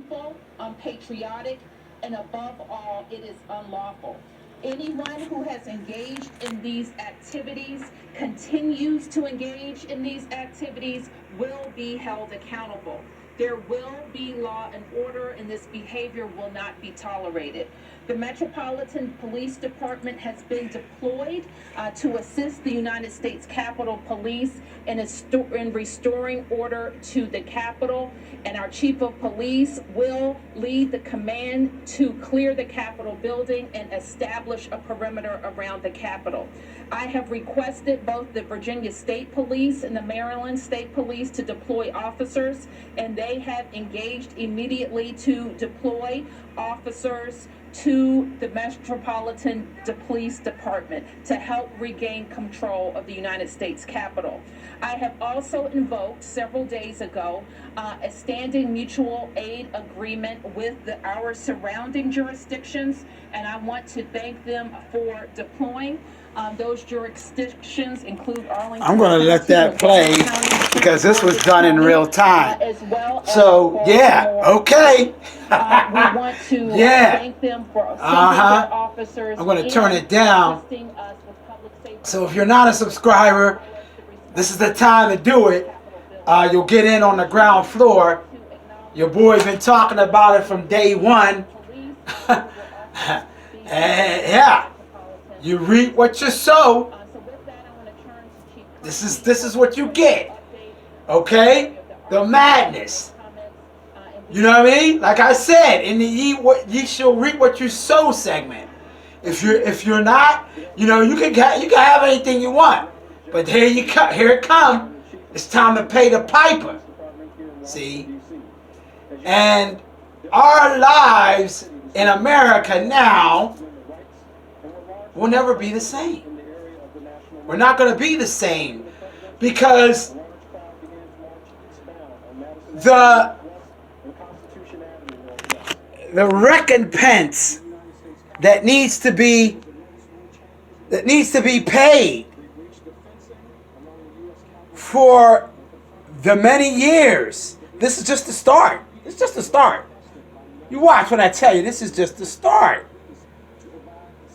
unlawful, unpatriotic, and above all, it is unlawful. Anyone who has engaged in these activities, continues to engage in these activities, will be held accountable. There will be law and order, and this behavior will not be tolerated. The Metropolitan Police Department has been deployed to assist the United States Capitol Police in restoring order to the Capitol, and our Chief of Police will lead the command to clear the Capitol building and establish a perimeter around the Capitol. I have requested both the Virginia State Police and the Maryland State Police to deploy officers, and they have engaged immediately to deploy officers to the Metropolitan Police Department to help regain control of the United States Capitol. I have also invoked several days ago a standing mutual aid agreement with our surrounding jurisdictions, and I want to thank them for deploying. Those jurisdictions include Arlington. I'm going to let that play because this was done in real time. So, yeah, okay. We want to thank them for sending their officers. I'm going to turn it down. So if you're not a subscriber, this is the time to do it. You'll get in on the ground floor. Your boy's been talking about it from day one. And yeah. You reap what you sow. This is what you get. Okay? The madness. You know what I mean? Like I said, in the ye shall reap what you sow segment. If you're not, you know, you can have anything you want. But here it come. It's time to pay the piper. See? And our lives in America now will never be the same. We're not going to be the same because the recompense that needs to be paid for the many years. This is just the start. It's just the start. You watch when I tell you, this is just the start.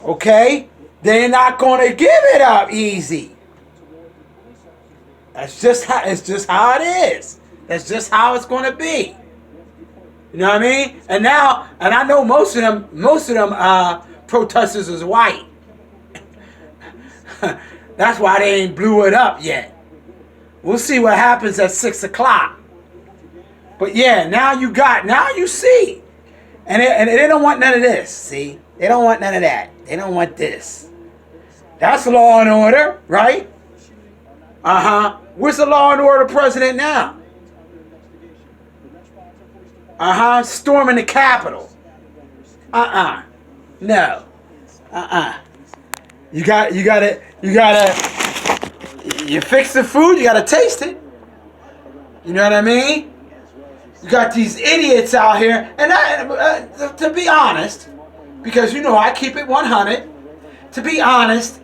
Okay? They're not going to give it up easy. It's just how it is. That's just how it's going to be. You know what I mean? And I know most of them protesters is white. That's why they ain't blew it up yet. We'll see what happens at 6 o'clock. But yeah, now you see. And they don't want none of this, see? They don't want none of that. They don't want this. That's law and order, right? Where's the law and order president now? Storming the Capitol. No. You fix the food, you gotta taste it. You know what I mean? You got these idiots out here, and to be honest, because you know I keep it 100. To be honest,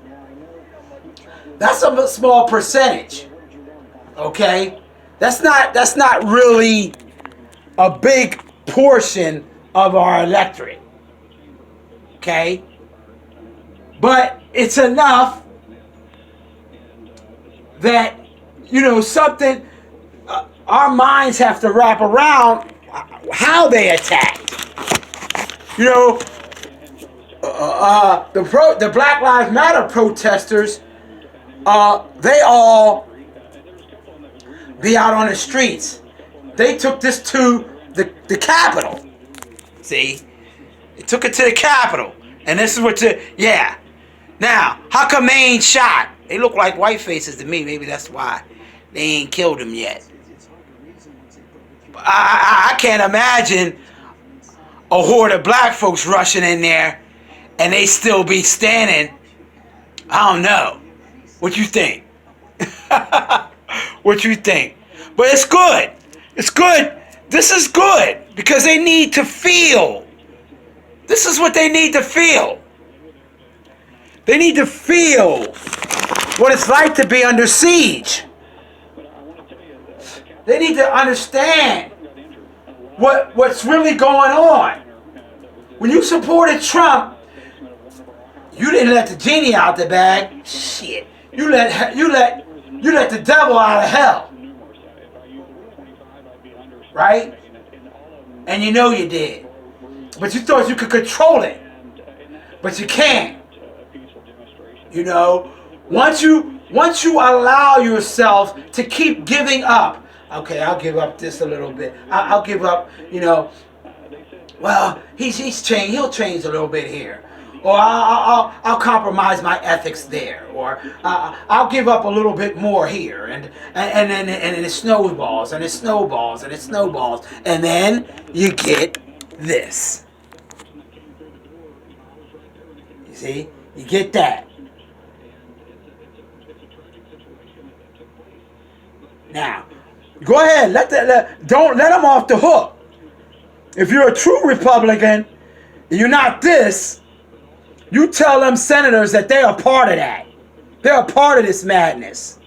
that's a small percentage. Okay, that's not really a big portion of our electorate. Okay, but it's enough that something. Our minds have to wrap around how they attacked. The Black Lives Matter protesters, they all be out on the streets. They took this to the Capitol. See? They took it to the Capitol. And this is Now, how come they ain't shot? They look like white faces to me. Maybe that's why they ain't killed them yet. I can't imagine a horde of black folks rushing in there and they still be standing. I don't know. What you think? What you think? But it's good. It's good. This is good because they need to feel. This is what they need to feel. They need to feel what it's like to be under siege. They need to understand what's really going on. When you supported Trump, you didn't let the genie out the bag. Shit. You let the devil out of hell. Right? And you know you did. But you thought you could control it. But you can't. You know, once you allow yourself to keep giving up. Okay, I'll give up this a little bit. I'll give up, you know, well, he's changed. He'll change a little bit here. Or I'll compromise my ethics there. Or I'll give up a little bit more here. And then it snowballs and it snowballs and it snowballs. And then you get this. You see? You get that. Now, go ahead. Don't let them off the hook. If you're a true Republican, you're not this. You tell them senators that they are part of that. They're a part of this madness.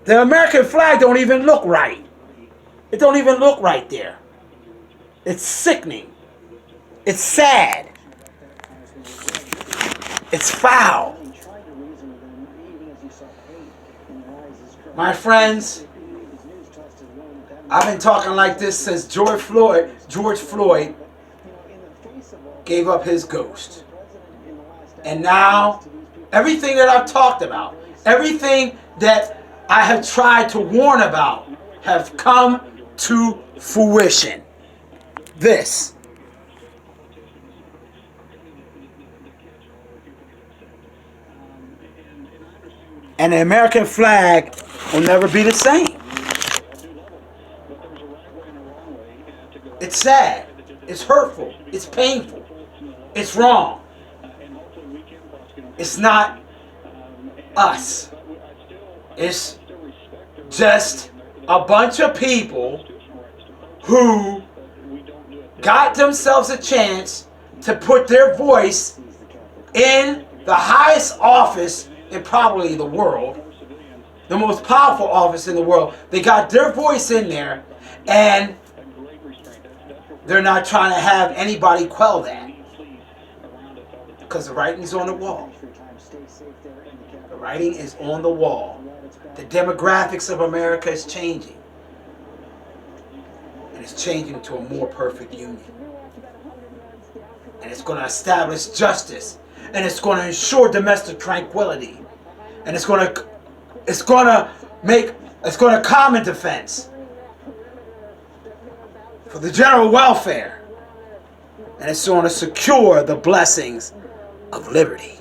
The American flag don't even look right. It don't even look right there. It's sickening. It's sad. It's foul. My friends, I've been talking like this since George Floyd gave up his ghost. And now, everything that I've talked about, everything that I have tried to warn about, have come to fruition. This. And the American flag will never be the same. It's sad. It's hurtful. It's painful. It's wrong. It's not us. It's just a bunch of people who got themselves a chance to put their voice in the highest office in probably the world, the most powerful office in the world. They got their voice in there, and they're not trying to have anybody quell that. Because the writing's on the wall. The writing is on the wall. The demographics of America is changing. And it's changing to a more perfect union. And it's going to establish justice. And it's going to ensure domestic tranquility. And it's going to common defense for the general welfare. And it's going to secure the blessings of liberty.